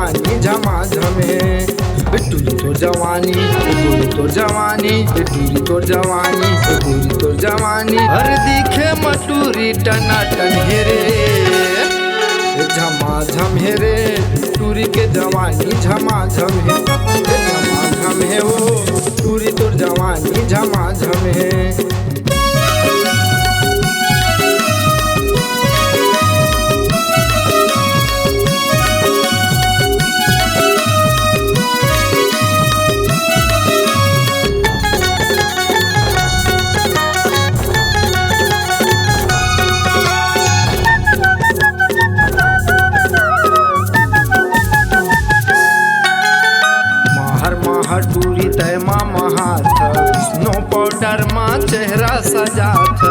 जवानी झमाझम है। टूरी तोर जवानी गोरी तोर जवानी, टूरी तोर जवानी गोरी तोर जवानी, हर दिखे मटूरी टनाटन हेरे झमाझम हेरे। टूरी के जवानी झमाझम है, झमाझम है वो टूरी तोर जवानी झमाझम है। टूरी तय माँ महाथ स्नो पाउडर माँ चेहरा सजाथ,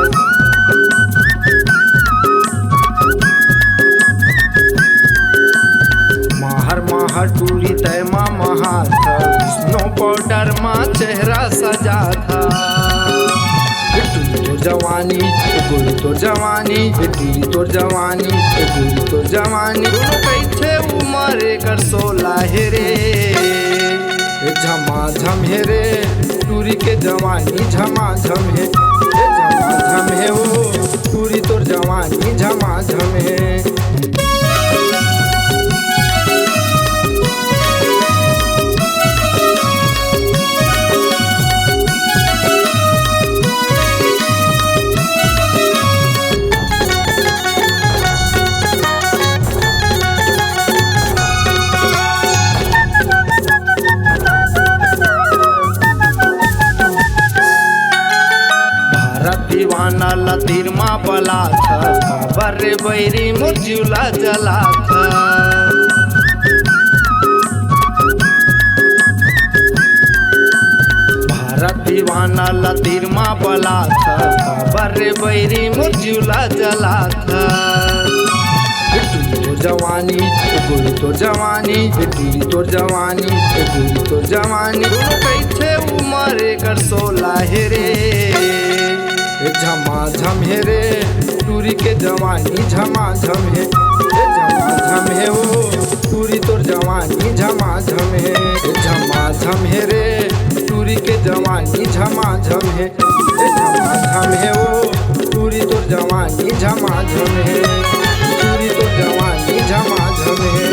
महर टूरी तय माँ महाथ स्नो पाउडर माँ चेहरा सजाथा। टूरी तोर जवानी गोरी तोर जवानी, टूरी तोर जवानी गोरी तोर जवानी, दोनों कैसे उमर कर 16 हेरे झमाझम हेरे। टूरी के जवानी झमाझम है, झमाझम है वो टूरी तोर जवानी झमाझम है। दीवाना लतीर माँ बला था, बर्रे बैरी मुर्जुला जला था। भारत दीवाना लतीर माँ बला था, बर्रे बैरी मुर्जुला जला था। टूरी तोर जवानी गोरी तोर जवानी, टूरी तोर जवानी गोरी तोर जवानी, दोनों कैसे उमर कर 16 हेरे झमाझम हेरे। टूरी के जवानी झमाझम है, झमाझम है वो टूरी तोर जवानी झमाझम है। झमाझम हेरे टूरी के जवानी झमाझम है, झमाझम है वो टूरी तोर जवानी झमाझम है, टूरी तोर जवानी झमाझम है।